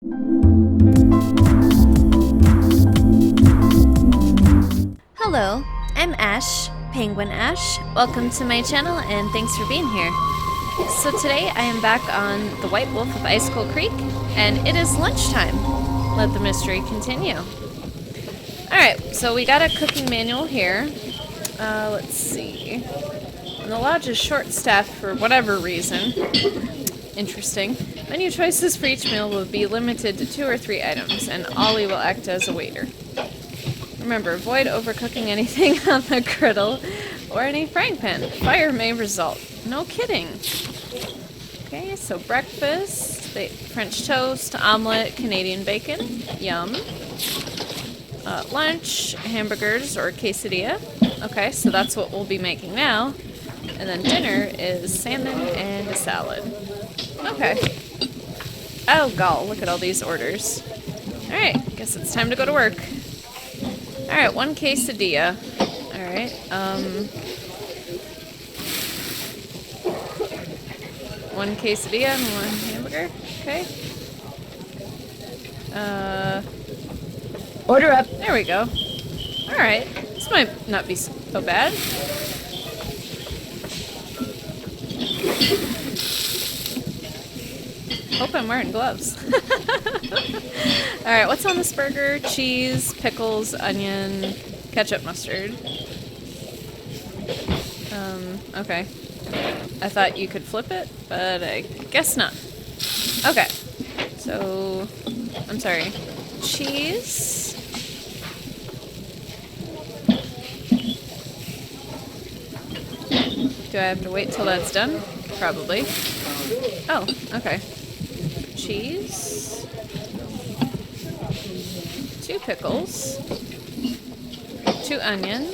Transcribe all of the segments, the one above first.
Hello, I'm Ashe, Penguin Ashe. Welcome to my channel and thanks for being here. So today I am back on the White Wolf of Icicle Creek and it is lunchtime. Let the mystery continue. Alright, so we got a cooking manual here. Let's see. And the lodge is short-staffed for whatever reason. Interesting. Menu choices for each meal will be limited to 2 or 3 items, and Ollie will act as a waiter. Remember, avoid overcooking anything on the griddle or any frying pan. Fire may result. No kidding. Okay, so breakfast, French toast, omelet, Canadian bacon, yum. Lunch, hamburgers or quesadilla. Okay, so that's what we'll be making now. And then dinner is salmon and a salad. Okay. Oh, gall, look at all these orders. Alright, guess it's time to go to work. Alright, 1 quesadilla. Alright, 1 quesadilla and 1 hamburger. Okay. Order up. There we go. Alright, this might not be so bad. Hope I'm wearing gloves. Alright, what's on this burger? Cheese, pickles, onion, ketchup, mustard. Okay. I thought you could flip it, but I guess not. Okay. So, I'm sorry. Cheese. Do I have to wait till that's done? Probably. Oh, okay. Cheese. 2 pickles. 2 onion.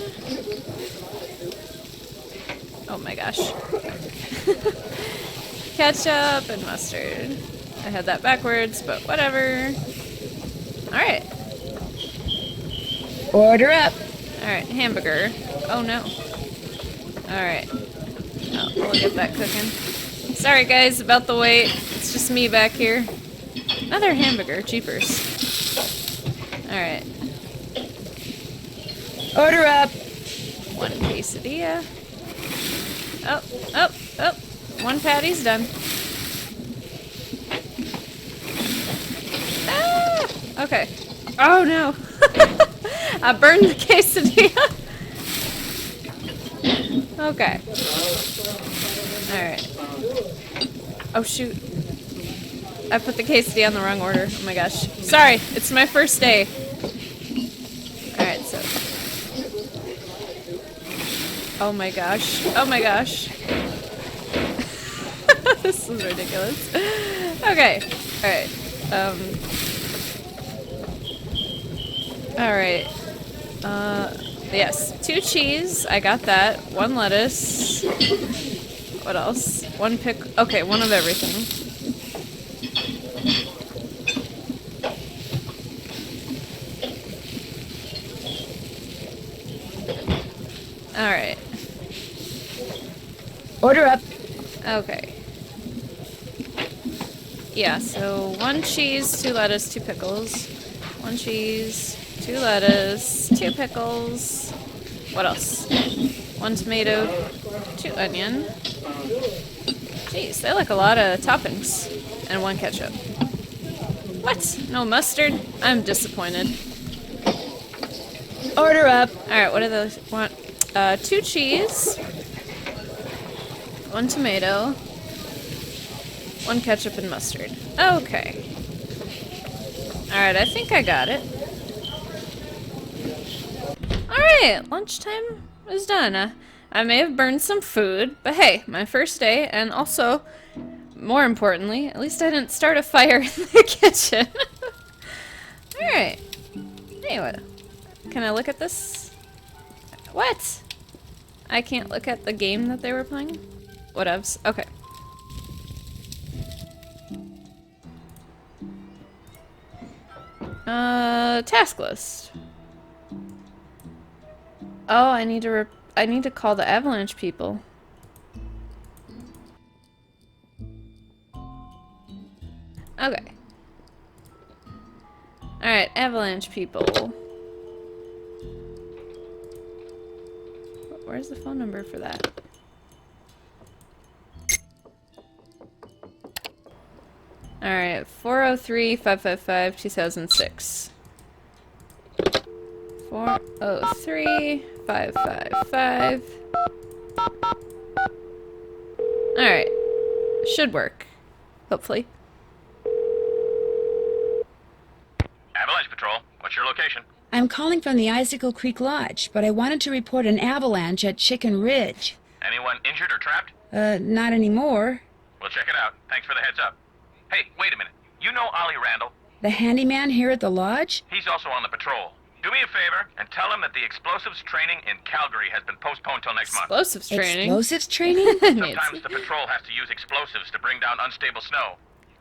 Oh my gosh. Ketchup and mustard. I had that backwards, but whatever. Alright. Order up. Alright, hamburger. Oh no. Alright. Oh, we'll get that cooking. Sorry guys about the wait. It's just me back here. Another hamburger. Jeepers. Alright. Order up. 1 quesadilla. Oh. 1 patty's done. Ah! Okay. Oh no. I burned the quesadilla. Okay. Alright. Oh shoot. I put the quesadilla in the wrong order. Oh my gosh. Sorry, it's my first day. Alright, so. Oh my gosh. Oh my gosh. This is ridiculous. Okay. Alright. Alright. Yes. 2 cheese. I got that. 1 lettuce. What else? 1 okay, 1 of everything. Alright. Order up. Okay. Yeah, so 1 cheese, 2 lettuce, 2 pickles. 1 cheese, 2 lettuce, 2 pickles. What else? 1 tomato, 2 onion. Jeez, they like a lot of toppings. And 1 ketchup. What? No mustard? I'm disappointed. Order up. Alright, what do those want? 2 cheese. 1 tomato. 1 ketchup and mustard. Okay. Alright, I think I got it. Alright, lunchtime is done. I may have burned some food, but hey, my first day, and also, more importantly, at least I didn't start a fire in the kitchen. Alright. Anyway, can I look at this? What? I can't look at the game that they were playing? Whatevs. Okay. Task list. Oh, I need to call the avalanche people. Okay. Alright, avalanche people. Where's the phone number for that? Alright, 403-555-2006. 403-555. Alright. Should work. Hopefully. Avalanche Patrol, what's your location? I'm calling from the Icicle Creek Lodge, but I wanted to report an avalanche at Chicken Ridge. Anyone injured or trapped? Not anymore. We'll check it out. Thanks for the heads up. Hey, wait a minute. You know Ollie Randall? The handyman here at the lodge? He's also on the patrol. Do me a favor and tell him that the explosives training in Calgary has been postponed till next month. Explosives training? Explosives training? Sometimes the patrol has to use explosives to bring down unstable snow.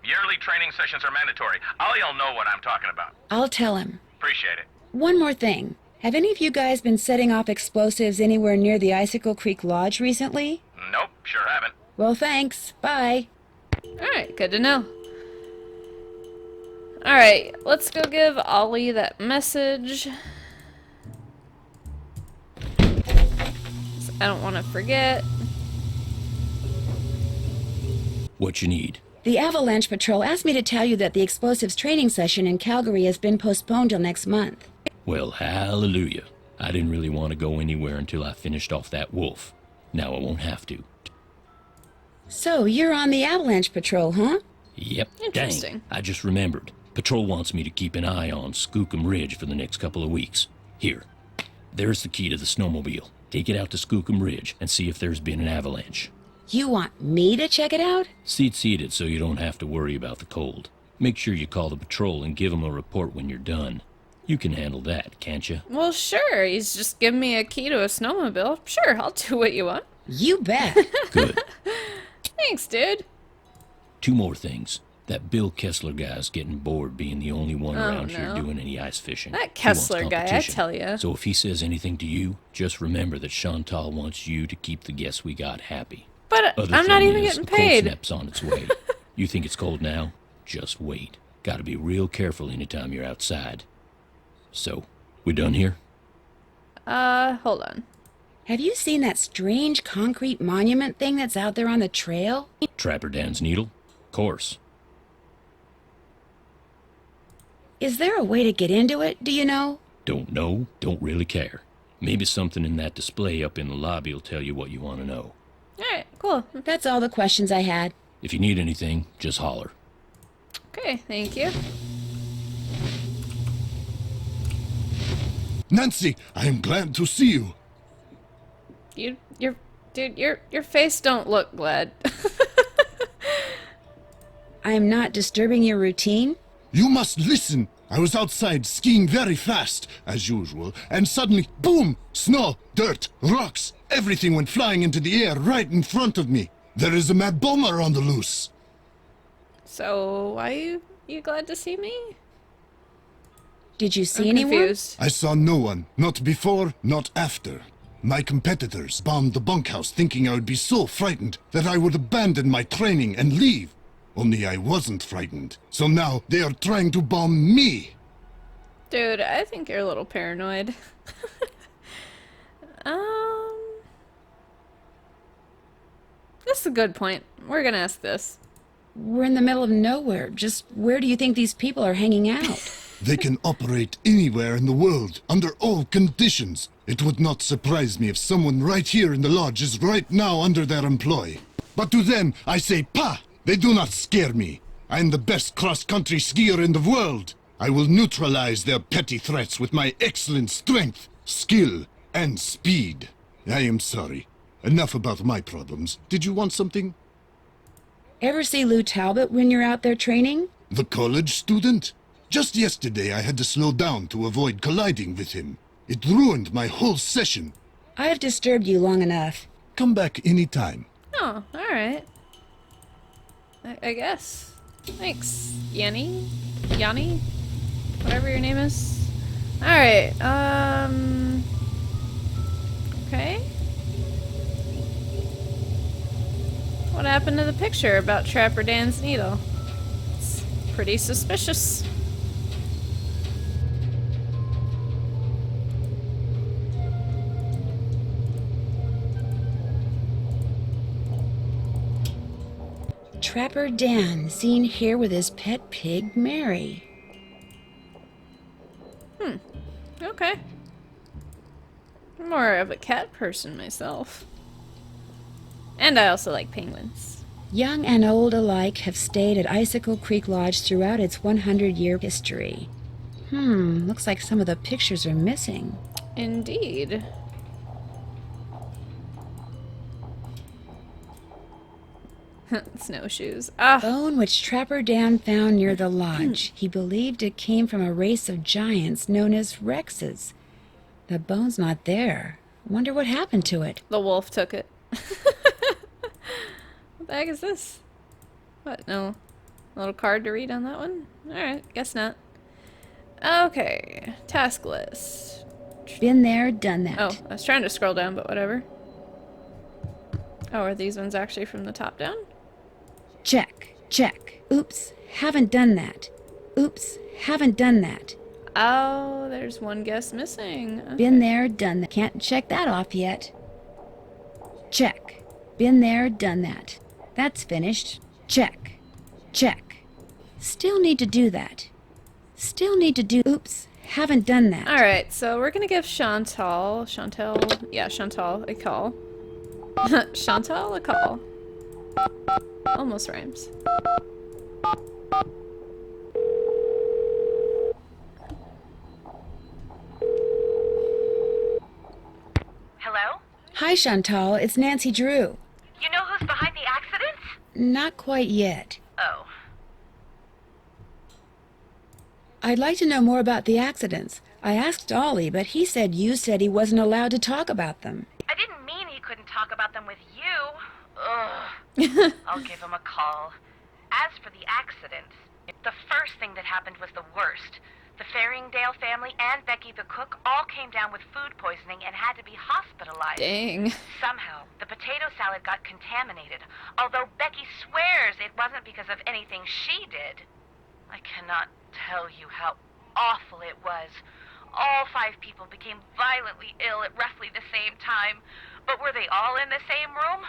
Yearly training sessions are mandatory. Ollie'll know what I'm talking about. I'll tell him. Appreciate it. One more thing. Have any of you guys been setting off explosives anywhere near the Icicle Creek Lodge recently? Nope, sure haven't. Well, thanks. Bye. Alright, good to know. Alright, let's go give Ollie that message. I don't want to forget. What you need? The Avalanche Patrol asked me to tell you that the explosives training session in Calgary has been postponed till next month. Well, hallelujah. I didn't really want to go anywhere until I finished off that wolf. Now I won't have to. So, you're on the Avalanche Patrol, huh? Yep. Interesting. Dang, I just remembered. Patrol wants me to keep an eye on Skookum Ridge for the next couple of weeks. Here. There's the key to the snowmobile. Take it out to Skookum Ridge and see if there's been an avalanche. You want me to check it out? Seat it so you don't have to worry about the cold. Make sure you call the patrol and give them a report when you're done. You can handle that, can't you? Well, sure. He's just giving me a key to a snowmobile. Sure, I'll do what you want. You bet. Good. Thanks, dude. Two more things. That Bill Kessler guy's getting bored being the only one around here no. doing any ice fishing. That He wants Kessler guy, I competition. tell ya. So if he says anything to you, just remember that Chantal wants you to keep the guests we got happy. But Other I'm not thing even is, getting the cold paid. snap's on its way. You think it's cold now? Just wait. Gotta be real careful anytime you're outside. So, we done here? Hold on. Have you seen that strange concrete monument thing that's out there on the trail? Trapper Dan's Needle? Course. Is there a way to get into it, do you know? Don't know, don't really care. Maybe something in that display up in the lobby will tell you what you want to know. Alright, cool. That's all the questions I had. If you need anything, just holler. Okay, thank you. Nancy, I am glad to see you. Your face don't look glad. I am not disturbing your routine? You must listen. I was outside skiing very fast, as usual, and suddenly, boom! Snow, dirt, rocks, everything went flying into the air right in front of me. There is a mad bomber on the loose. So, why you glad to see me? Did you see I'm anyone? confused. I saw no one, not before, not after. My competitors bombed the bunkhouse thinking I would be so frightened that I would abandon my training and leave. Only I wasn't frightened. So now they are trying to bomb me. Dude, I think you're a little paranoid. That's a good point. We're gonna ask this. We're in the middle of nowhere. Just where do you think these people are hanging out? They can operate anywhere in the world, under all conditions. It would not surprise me if someone right here in the lodge is right now under their employ. But to them, I say, "Pah! They do not scare me. I am the best cross-country skier in the world. I will neutralize their petty threats with my excellent strength, skill, and speed." I am sorry. Enough about my problems. Did you want something? Ever see Lou Talbot when you're out there training? The college student? Just yesterday I had to slow down to avoid colliding with him. It ruined my whole session. I've disturbed you long enough. Come back anytime. Oh, alright. I guess. Thanks, Yanni? Whatever your name is. Alright, okay. What happened to the picture about Trapper Dan's Needle? It's pretty suspicious. Trapper Dan, seen here with his pet pig, Mary. Okay. I'm more of a cat person myself. And I also like penguins. Young and old alike have stayed at Icicle Creek Lodge throughout its 100-year history. Looks like some of the pictures are missing. Indeed. Snowshoes. Ah, Bone which Trapper Dan found near the lodge. He believed it came from a race of giants known as Rexes. The bone's not there. Wonder what happened to it. the wolf took it. What the heck is this? What? No. A little card to read on that one? Alright, guess not. Okay. Task list. Been there, done that. Oh, I was trying to scroll down, but whatever. Oh, are these ones actually from the top down? Check, check. Oops, haven't done that. Oops, haven't done that. Oh, there's one guess missing. Okay. Been there, done that. Can't check that off yet. Check. Been there, done that. That's finished. Check. Check. Still need to do that. Still need to do. Oops, haven't done that. Alright, so we're gonna give Chantal a call. Chantal a call. Almost rhymes. Hello? Hi, Chantal. It's Nancy Drew. You know who's behind the accident? Not quite yet. Oh. I'd like to know more about the accidents. I asked Ollie, but he said you said he wasn't allowed to talk about them. I didn't mean he couldn't talk about them with you. Ugh. I'll give him a call. As for the accident, the first thing that happened was the worst. The Faringdale family and Becky the cook all came down with food poisoning and had to be hospitalized. Dang. Somehow, the potato salad got contaminated, although Becky swears it wasn't because of anything she did. I cannot tell you how awful it was. All 5 people became violently ill at roughly the same time. But were they all in the same room?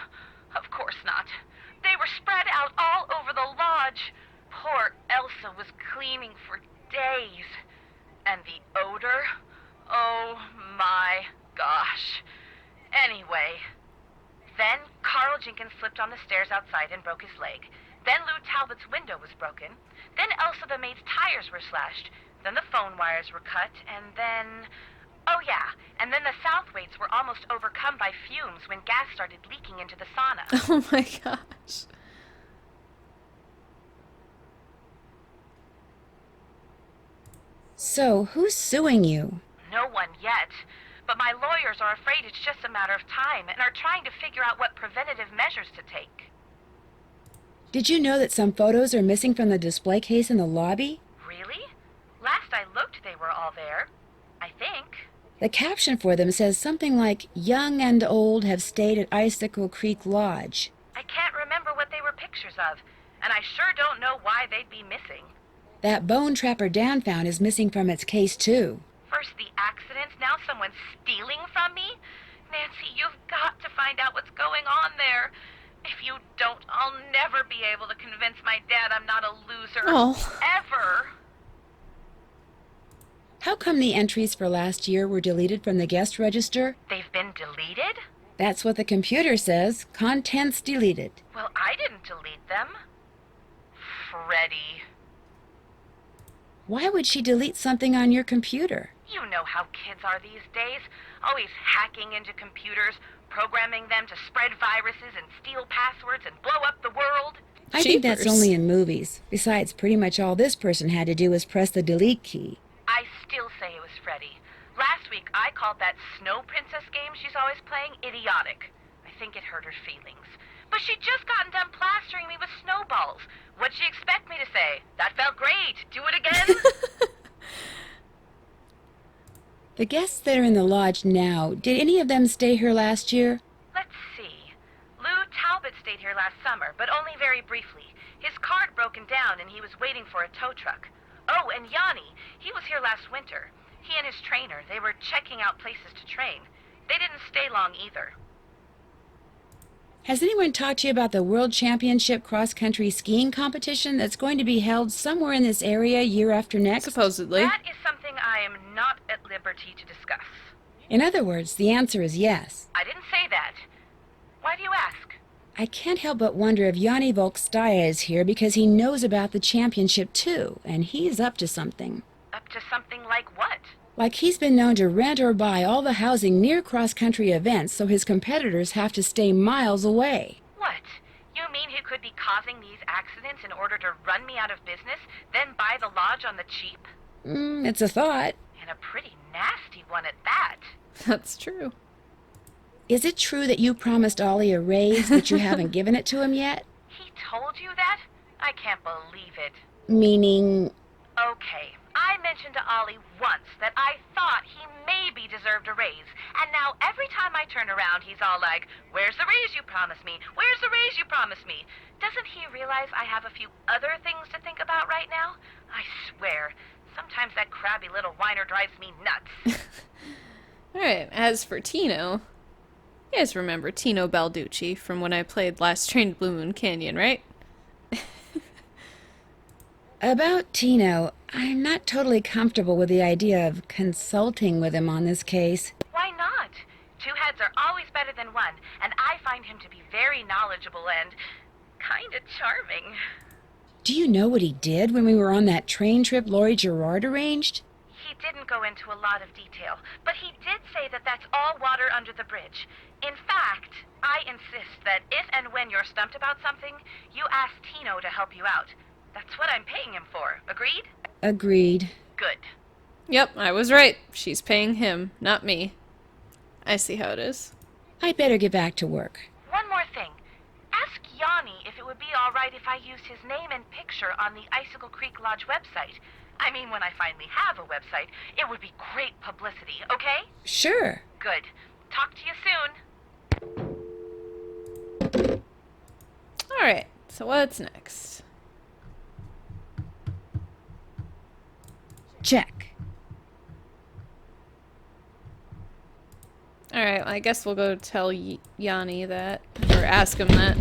Of course not. They were spread out all over the lodge. Poor Elsa was cleaning for days. And the odor? Oh my gosh. Anyway, then Carl Jenkins slipped on the stairs outside and broke his leg. Then Lou Talbot's window was broken. Then Elsa the maid's tires were slashed. Then the phone wires were cut. And then... oh yeah, and then the Southwaites were almost overcome by fumes when gas started leaking into the sauna. Oh my gosh. So, who's suing you? No one yet. But my lawyers are afraid it's just a matter of time and are trying to figure out what preventative measures to take. Did you know that some photos are missing from the display case in the lobby? Really? Last I looked, they were all there. I think. The caption for them says something like, "Young and old have stayed at Icicle Creek Lodge." I can't remember what they were pictures of, and I sure don't know why they'd be missing. That bone Trapper Dan found is missing from its case, too. First the accident, now someone's stealing from me? Nancy, you've got to find out what's going on there. If you don't, I'll never be able to convince my dad I'm not a loser. Oh. Ever. How come the entries for last year were deleted from the guest register? They've been deleted? That's what the computer says. Contents deleted. Well, I didn't delete them. Freddie. Why would she delete something on your computer? You know how kids are these days. Always hacking into computers, programming them to spread viruses and steal passwords and blow up the world. I think that's Jeepers. only in movies. Besides, pretty much all this person had to do was press the delete key. I still say it was Freddie. Last week, I called that Snow Princess game she's always playing idiotic. I think it hurt her feelings. But she'd just gotten done plastering me with snowballs. What'd she expect me to say? That felt great. Do it again? The guests that are in the lodge now, did any of them stay here last year? Let's see. Lou Talbot stayed here last summer, but only very briefly. His car had broken down and he was waiting for a tow truck. Oh, and Yanni, he was here last winter. He and his trainer, they were checking out places to train. They didn't stay long either. Has anyone talked to you about the World Championship cross-country skiing competition that's going to be held somewhere in this area year after next? Supposedly. That is something I am not at liberty to discuss. In other words, the answer is yes. I didn't say that. Why do you ask? I can't help but wonder if Yanni Volkstaya is here because he knows about the championship too, and he's up to something. Up to something like what? Like he's been known to rent or buy all the housing near cross-country events so his competitors have to stay miles away. What? You mean he could be causing these accidents in order to run me out of business, then buy the lodge on the cheap? It's a thought. And a pretty nasty one at that. That's true. Is it true that you promised Ollie a raise, but you haven't given it to him yet? He told you that? I can't believe it. Meaning... Okay, I mentioned to Ollie once that I thought he maybe deserved a raise, and now every time I turn around, he's all like, "Where's the raise you promised me? Where's the raise you promised me?" Doesn't he realize I have a few other things to think about right now? I swear, sometimes that crabby little whiner drives me nuts. Alright, as for Tino, you guys remember Tino Balducci from when I played Last Train to Blue Moon Canyon, right? About Tino, I'm not totally comfortable with the idea of consulting with him on this case. Why not? Two heads are always better than one, and I find him to be very knowledgeable and kind of charming. Do you know what he did when we were on that train trip Laurie Gerard arranged? He didn't go into a lot of detail, but he did say that that's all water under the bridge. In fact, I insist that if and when you're stumped about something, you ask Tino to help you out. That's what I'm paying him for. Agreed? Agreed. Good. Yep, I was right. She's paying him, not me. I see how it is. I'd better get back to work. One more thing. Ask Yanni if it would be all right if I used his name and picture on the Icicle Creek Lodge website. I mean, when I finally have a website, it would be great publicity, okay? Sure. Good. Talk to you soon. Alright, so what's next? Check. Alright, well, I guess we'll go tell Yanni that, or ask him that.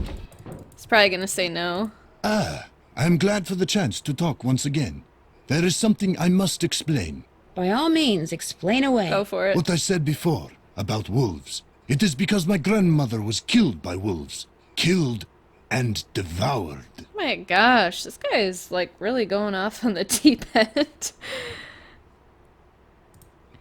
He's probably gonna say no. I am glad for the chance to talk once again. There is something I must explain. By all means, explain away. Go for it. What I said before about wolves. It is because my grandmother was killed by wolves. Killed and devoured. My gosh, this guy is like really going off on the deep end.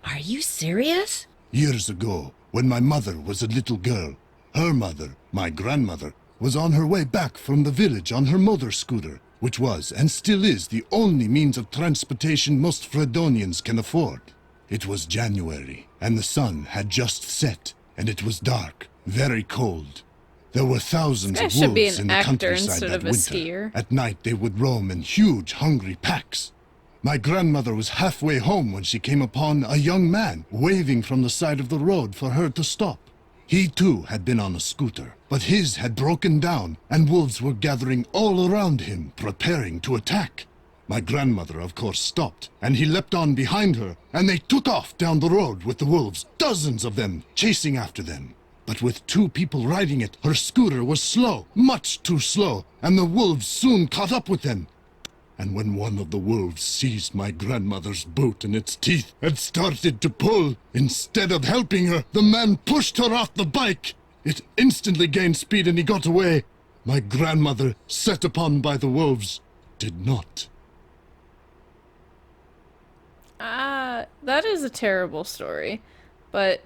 Are you serious? Years ago, when my mother was a little girl, her mother, my grandmother, was on her way back from the village on her motor scooter, which was and still is the only means of transportation most Fredonians can afford. It was January, and the sun had just set, and it was dark, very cold. There were thousands This of guy should be wolves an in the actor countryside instead that of a winter. skier. At night they would roam in huge, hungry packs. My grandmother was halfway home when she came upon a young man waving from the side of the road for her to stop. He too had been on a scooter, but his had broken down, and wolves were gathering all around him, preparing to attack. My grandmother, of course, stopped, and he leapt on behind her, and they took off down the road with the wolves, dozens of them, chasing after them. But with two people riding it, her scooter was slow, much too slow, and the wolves soon caught up with them. And when one of the wolves seized my grandmother's boot in its teeth and started to pull, instead of helping her, the man pushed her off the bike. It instantly gained speed and he got away. My grandmother, set upon by the wolves, did not. That is a terrible story, but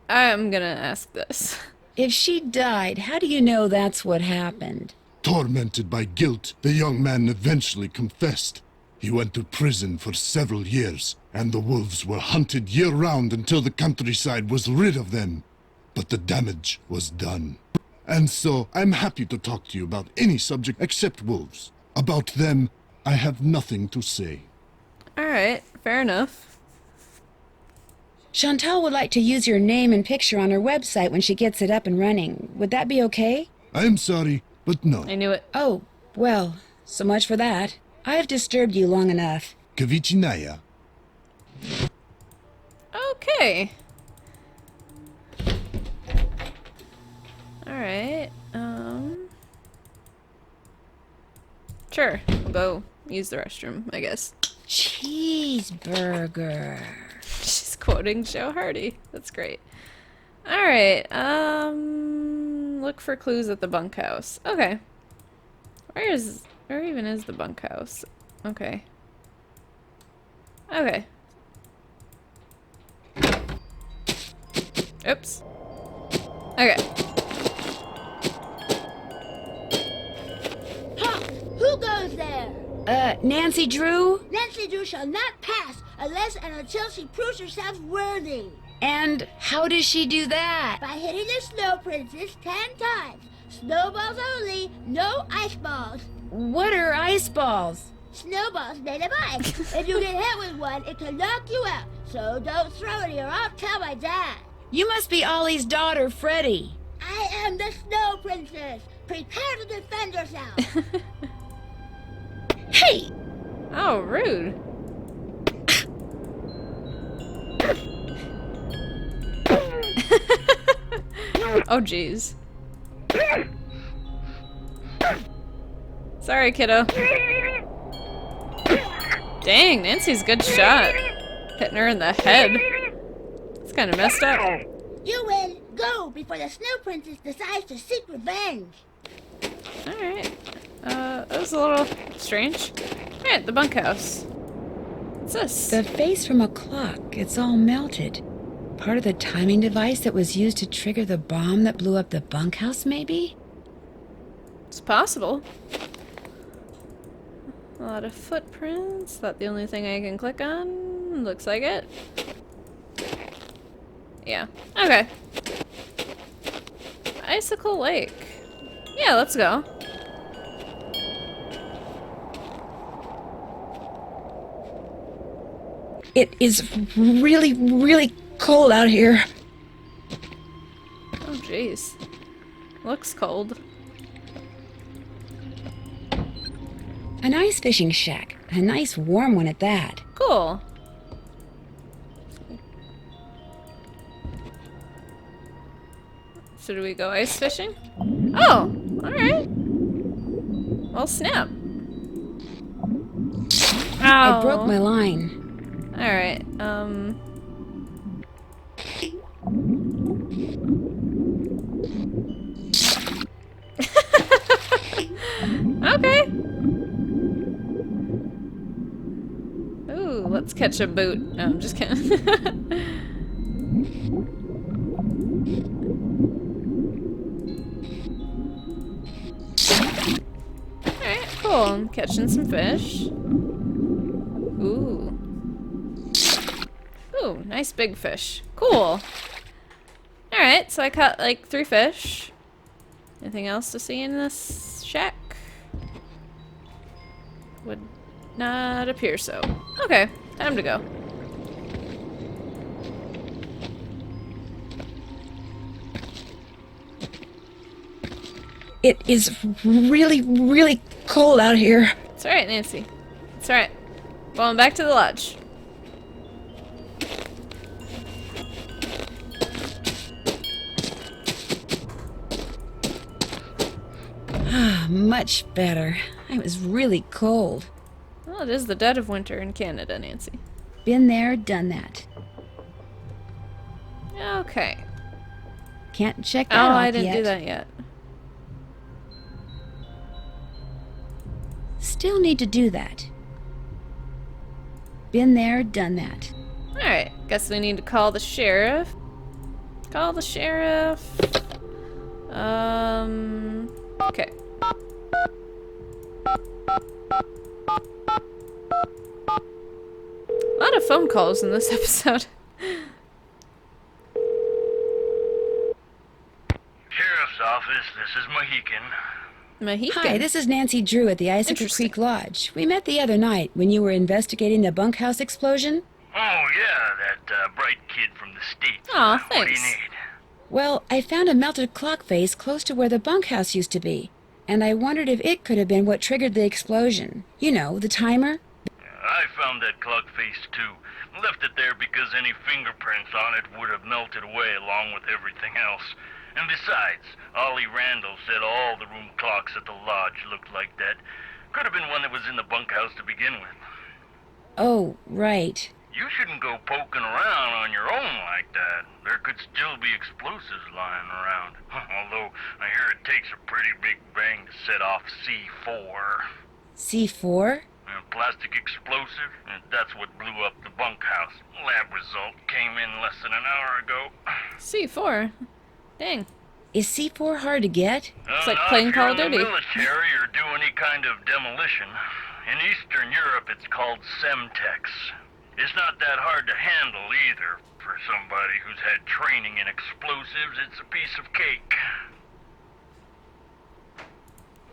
I'm gonna ask this. If she died, how do you know that's what happened? Tormented by guilt, the young man eventually confessed. He went to prison for several years, and the wolves were hunted year-round until the countryside was rid of them. But the damage was done. And so, I'm happy to talk to you about any subject except wolves. About them, I have nothing to say. Alright, fair enough. Chantal would like to use your name and picture on her website when she gets it up and running. Would that be okay? I'm sorry, but no. I knew it. Oh, well, so much for that. I've disturbed you long enough. Kavichinaya. Okay. Alright, sure, we'll go use the restroom, I guess. Cheeseburger. She's quoting Joe Hardy. That's great. Alright, look for clues at the bunkhouse. Okay. Where even is the bunkhouse? Okay. Okay. Oops. Okay. Ha! Who goes there? Nancy Drew? Nancy Drew shall not pass unless and until she proves herself worthy. And how does she do that? By hitting the Snow Princess 10 times. Snowballs only, no ice balls. What are ice balls? Snowballs made of ice. If you get hit with one, it can knock you out. So don't throw it or I'll tell my dad. You must be Ollie's daughter, Freddie. I am the Snow Princess. Prepare to defend yourself. Hey! Oh, rude. Oh, jeez. Sorry, kiddo. Dang, Nancy's a good shot. Hitting her in the head. It's kind of messed up. You win. Go before the Snow Princess decides to seek revenge. Alright. That was a little strange. Alright, the bunkhouse. What's this? The face from a clock. It's all melted. Part of the timing device that was used to trigger the bomb that blew up the bunkhouse, maybe? It's possible. A lot of footprints. Is that the only thing I can click on? Looks like it. Yeah. Okay. Icicle Lake. Yeah, let's go. It is really, really cold out here. Oh, jeez. Looks cold. An ice fishing shack. A nice warm one at that. Cool. Should we go ice fishing? Oh, alright. Well, snap. I broke my line. Alright, okay. Ooh, let's catch a boot. No, I'm just kidding. Alright, cool. I'm catching some fish. Ooh. Ooh, nice big fish. Cool. Alright, so I caught like 3 fish. Anything else to see in this shack? Would not appear so. Okay, time to go. It is really, really cold out here. It's alright, Nancy. It's alright. Going back to the lodge. Ah, much better. I was really cold. Well, it is the dead of winter in Canada, Nancy. Been there, done that. Okay. Can't check Oh, that off I didn't yet. do that yet. Still need to do that. Been there, done that. Alright, guess we need to call the sheriff. Call the sheriff. Okay. A lot of phone calls in this episode. Sheriff's office, this is Mohican. Mohican. Hi, this is Nancy Drew at the Icicle Interesting. Creek Lodge. We met the other night when you were investigating the bunkhouse explosion. Oh, yeah, that bright kid from the States. Aw, What do you thanks. need? Well, I found a melted clock face close to where the bunkhouse used to be, and I wondered if it could have been what triggered the explosion. You know, the timer? I found that clock face, too. Left it there because any fingerprints on it would have melted away along with everything else. And besides, Ollie Randall said all the room clocks at the lodge looked like that. Could have been one that was in the bunkhouse to begin with. Oh, right. You shouldn't go poking around on your own like that. There could still be explosives lying around. Although, I hear it takes a pretty big bang to set off C4. C4? A plastic explosive, and that's what blew up the bunkhouse. Lab result came in less than an hour ago. C4? Dang. Is C4 hard to get? It's like Not playing if you're Call of in the Duty. military or do any kind of demolition. In Eastern Europe, it's called Semtex. It's not that hard to handle either. For somebody who's had training in explosives, it's a piece of cake.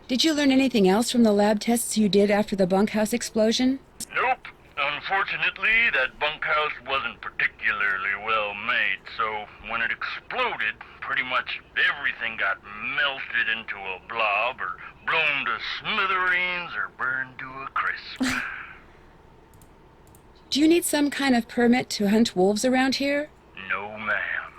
Did you learn anything else from the lab tests you did after the bunkhouse explosion? Nope. Unfortunately, that bunkhouse wasn't particularly well made, so when it exploded, pretty much everything got melted into a blob or blown to smithereens or burned to a crisp. Do you need some kind of permit to hunt wolves around here? No, ma'am.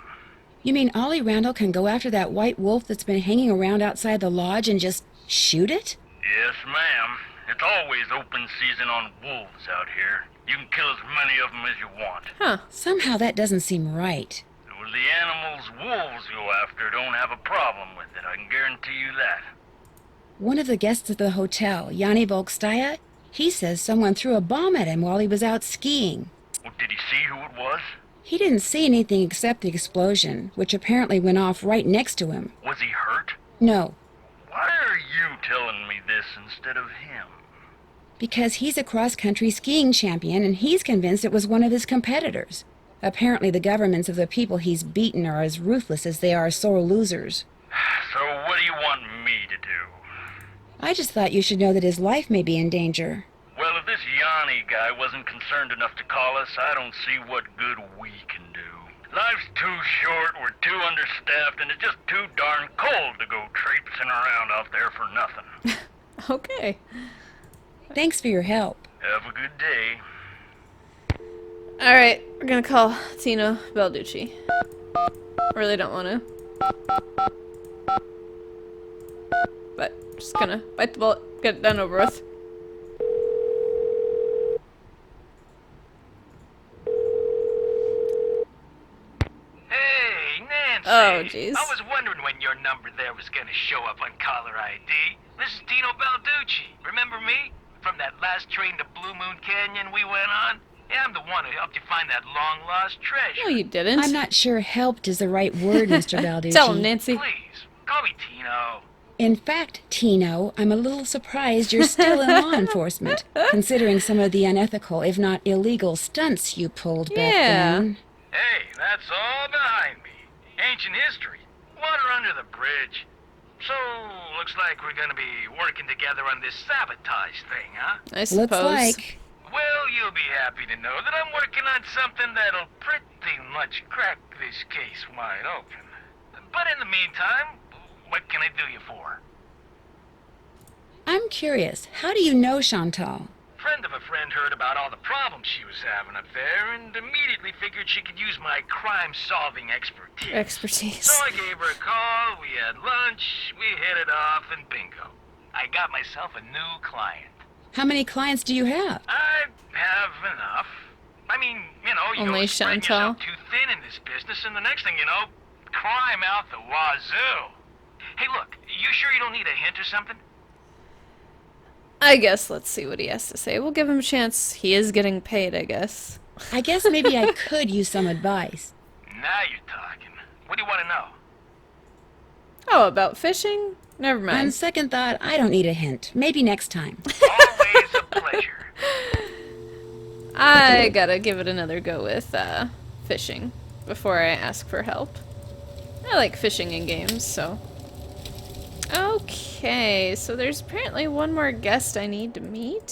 You mean Ollie Randall can go after that white wolf that's been hanging around outside the lodge and just shoot it? Yes, ma'am. It's always open season on wolves out here. You can kill as many of them as you want. Huh. Somehow that doesn't seem right. Well, the animals wolves go after don't have a problem with it, I can guarantee you that. One of the guests at the hotel, Yanni Volkstaya, he says someone threw a bomb at him while he was out skiing. Well, did he see who it was? He didn't see anything except the explosion, which apparently went off right next to him. Was he hurt? No, Why are you telling me this instead of him? because he's a cross-country skiing champion and he's convinced it was one of his competitors. Apparently the governments of the people he's beaten are as ruthless as they are sore losers. So what do you want me to do? I just thought you should know that his life may be in danger. Well, if this Yanni guy wasn't concerned enough to call us, I don't see what good we can do. Life's too short, we're too understaffed, and it's just too darn cold to go traipsing around out there for nothing. Okay. Thanks for your help. Have a good day. Alright, we're gonna call Tino Balducci. Really don't want to. But, just gonna bite the bullet, get it done over with. Hey, Nancy. Oh, jeez. I was wondering when your number there was gonna show up on caller ID. This is Tino Balducci. Remember me? From that last train to Blue Moon Canyon we went on? Yeah, I'm the one who helped you find that long-lost treasure. No, you didn't. I'm not sure helped is the right word, Mr. Balducci. Tell him, Nancy. Please, call me Tino. In fact, Tino, I'm a little surprised you're still in law enforcement, considering some of the unethical, if not illegal, stunts you pulled back Yeah. then. Hey, that's all behind me. Ancient history. Water under the bridge. So, looks like we're gonna be working together on this sabotage thing, huh? I suppose. Looks like. Well, you'll be happy to know that I'm working on something that'll pretty much crack this case wide open. But in the meantime, what can I do you for? I'm curious, how do you know Chantal? Friend of a friend heard about all the problems she was having up there and immediately figured she could use my crime-solving expertise. Expertise. So I gave her a call, we had lunch, we hit it off, and bingo. I got myself a new client. How many clients do you have? I have enough. I mean, you know, you Only go spreading Chantal. yourself too thin in this business, and the next thing you know, crime out the wazoo. Hey, look, you sure you don't need a hint or something? I guess let's see what he has to say. We'll give him a chance. He is getting paid, I guess. I guess maybe I could use some advice. Now you're talking. What do you want to know? Oh, about fishing? Never On mind. second thought, I don't need a hint. Maybe next time. Always a pleasure. I gotta give it another go with fishing before I ask for help. I like fishing in games, so. Okay, so there's apparently one more guest I need to meet.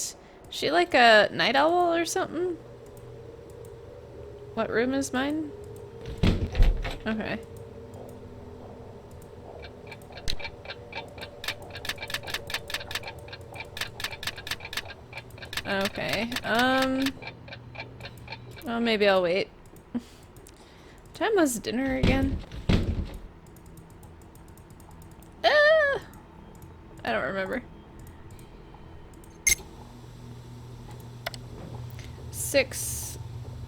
Is she like a night owl or something? What room is mine? Okay. Okay, well, maybe I'll wait. What time was dinner again? I don't remember. 6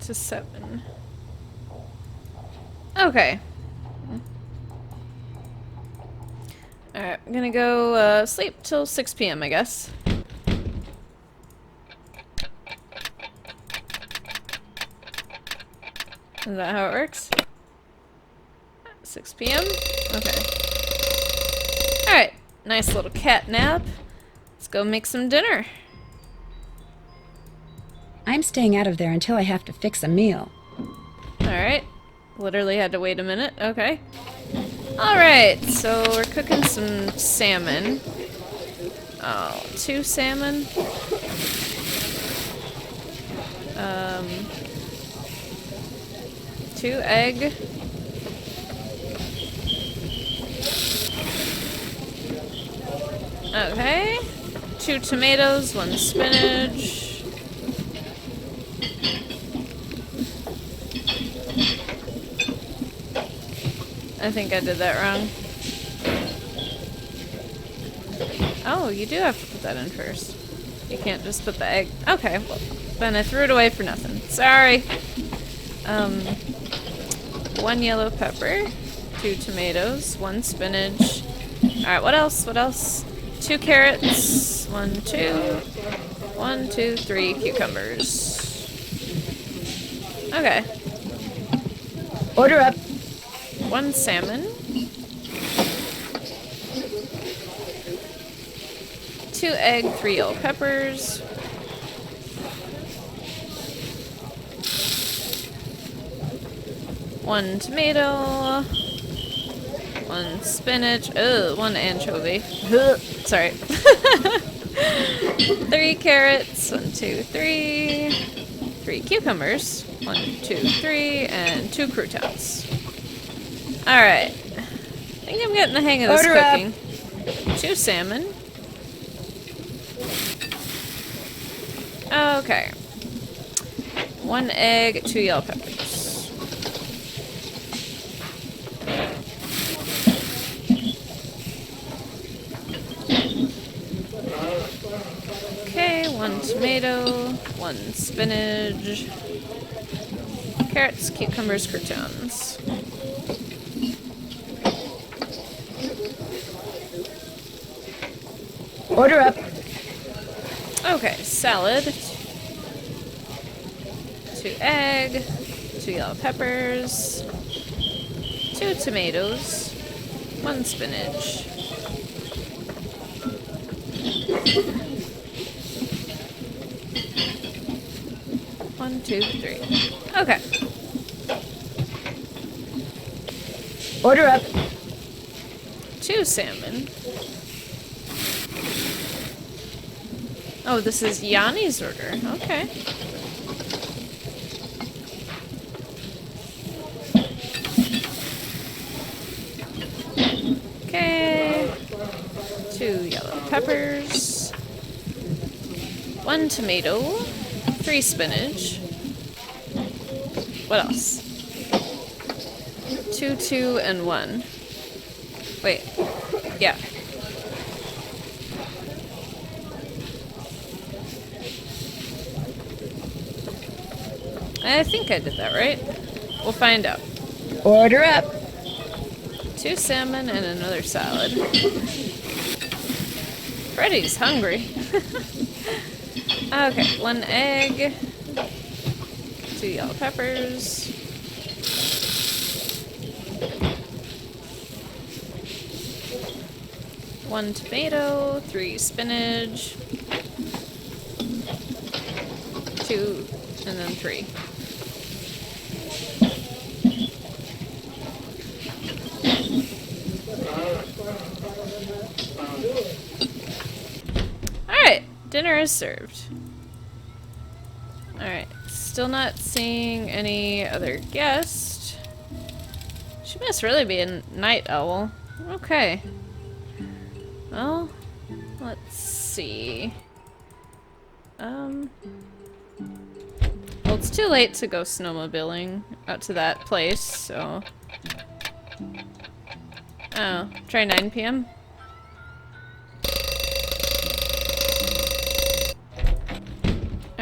to 7. Okay. Alright, I'm gonna go sleep till 6 p.m. I guess. Is that how it works? 6 p.m.? Okay. Alright, nice little cat nap. Let's go make some dinner. I'm staying out of there until I have to fix a meal. Alright. Literally had to wait a minute. Okay. Alright, so we're cooking some salmon. Oh, 2 salmon. 2 egg. Okay. 2 tomatoes, 1 spinach. I think I did that wrong. Oh, you do have to put that in first. You can't just put the egg. Okay, well, then I threw it away for nothing. Sorry. 1 yellow pepper, 2 tomatoes, 1 spinach. Alright, what else? What else? 2 carrots, 1, 2, 1, 2, 3 cucumbers. Okay. Order up. 1 salmon. 2 egg, 3 yellow peppers. 1 tomato. 1 spinach. Oh, 1 anchovy. Sorry. 3 carrots. 1, 2, 3. 3 cucumbers. 1, 2, 3. And 2 croutons. Alright. I think I'm getting the hang of this Order cooking. 2 salmon. Okay. 1 egg, 2 yellow peppers. Okay, 1 tomato, 1 spinach. Carrots, cucumbers, croutons. Order up. Okay, salad. 2 egg, 2 yellow peppers, 2 tomatoes, 1 spinach. 1, 2, 3. Okay. Order up. 2 salmon. Oh, this is Yanni's order. Okay. Okay. 2 yellow peppers. 1 tomato. 3 spinach. What else? 2, 2, and 1. Wait. Yeah. I think I did that right. We'll find out. Order up. 2 salmon and another salad. Freddy's hungry. Okay, 1 egg. 2 yellow peppers. 1 tomato, 3 spinach. 2, and then 3. Alright, dinner is served. Alright, still not seeing any other guest. She must really be a night owl. Okay. Well, let's see. Well, it's too late to go snowmobiling out to that place, so... Oh, try 9 p.m.?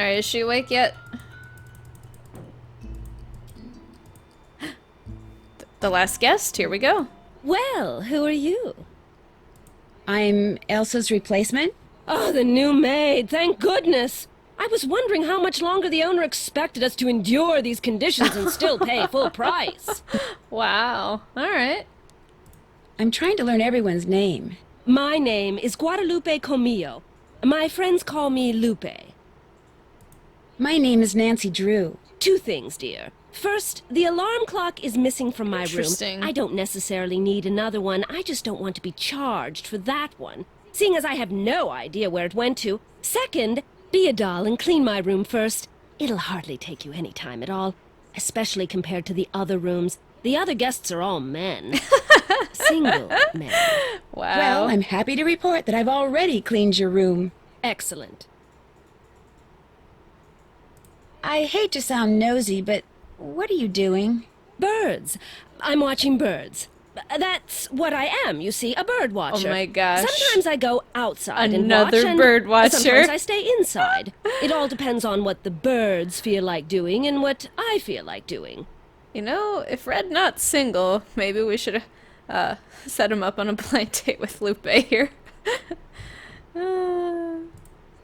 Alright, is she awake yet? The last guest, here we go. Well, who are you? I'm Elsa's replacement? Oh, the new maid, thank goodness! I was wondering how much longer the owner expected us to endure these conditions and still pay full price. Wow. Alright. I'm trying to learn everyone's name. My name is Guadalupe Comillo. My friends call me Lupe. My name is Nancy Drew. 2 things, dear. First, the alarm clock is missing from my room. Interesting. I don't necessarily need another one. I just don't want to be charged for that one, seeing as I have no idea where it went to. Second, be a doll and clean my room first. It'll hardly take you any time at all, especially compared to the other rooms. The other guests are all men. Single men. Wow. Well, I'm happy to report that I've already cleaned your room. Excellent. I hate to sound nosy, but what are you doing? Birds. I'm watching birds. That's what I am, you see, a bird watcher. Oh my gosh. Sometimes I go outside Another and watch, bird watcher. Sometimes I stay inside. It all depends on what the birds feel like doing and what I feel like doing. You know, if Red's not single, maybe we should set him up on a blind date with Lupe here.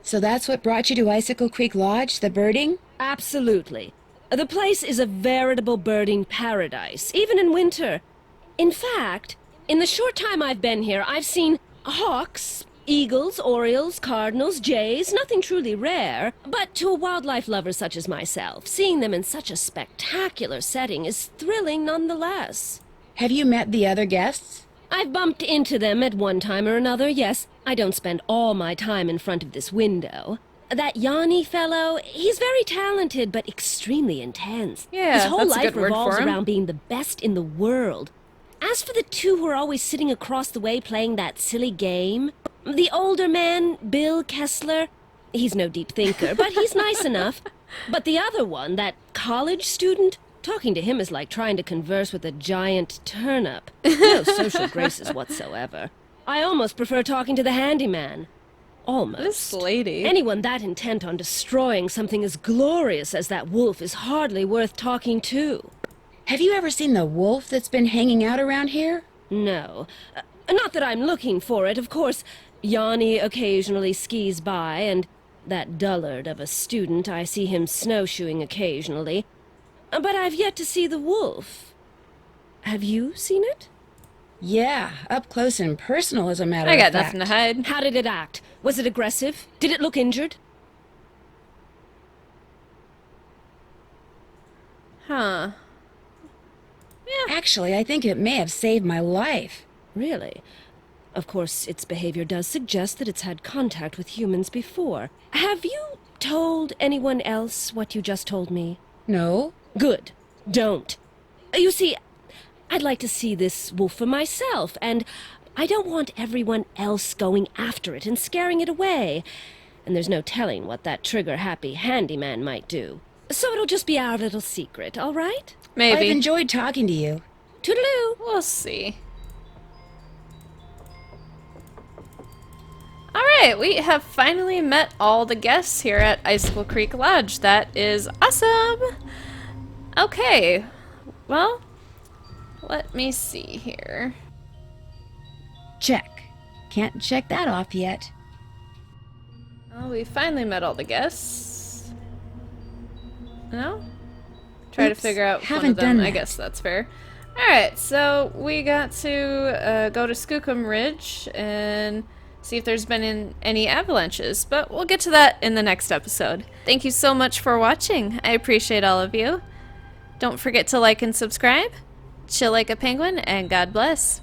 So that's what brought you to Icicle Creek Lodge, the birding? Absolutely. The place is a veritable birding paradise, even in winter. In fact, in the short time I've been here, I've seen hawks, eagles, orioles, cardinals, jays, nothing truly rare. But to a wildlife lover such as myself, seeing them in such a spectacular setting is thrilling nonetheless. Have you met the other guests? I've bumped into them at one time or another, yes. I don't spend all my time in front of this window. That Yanni fellow, he's very talented, but extremely intense. Yeah, his whole that's a life good word revolves for him. around being the best in the world. As for the 2 who are always sitting across the way playing that silly game, the older man, Bill Kessler, he's no deep thinker, but he's nice enough. But the other one, that college student, talking to him is like trying to converse with a giant turnip. No social graces whatsoever. I almost prefer talking to the handyman. Almost. This lady. Anyone that intent on destroying something as glorious as that wolf is hardly worth talking to. Have you ever seen the wolf that's been hanging out around here? No. Not that I'm looking for it, of course. Yanni occasionally skis by, and that dullard of a student, I see him snowshoeing occasionally. But I've yet to see the wolf. Have you seen it? Yeah, up close and personal as a matter I of got fact. nothing to hide. How did it act? Was it aggressive? Did it look injured? Huh. Actually, I think it may have saved my life. Really? Of course, its behavior does suggest that it's had contact with humans before. Have you told anyone else what you just told me? No? Good. Don't. You see, I'd like to see this wolf for myself, and I don't want everyone else going after it and scaring it away. And there's no telling what that trigger-happy handyman might do. So it'll just be our little secret, all right? Maybe. I've enjoyed talking to you. Toodaloo! We'll see. Alright, we have finally met all the guests here at Icicle Creek Lodge. That is awesome! Okay, well, let me see here. Check. Can't check that off yet. Well, we finally met all the guests. No? Try to Oops, figure out one haven't of them. done I that. guess that's fair. Alright, so we got to go to Skookum Ridge and see if there's been any avalanches, but we'll get to that in the next episode. Thank you so much for watching. I appreciate all of you. Don't forget to like and subscribe. Chill like a penguin, and God bless.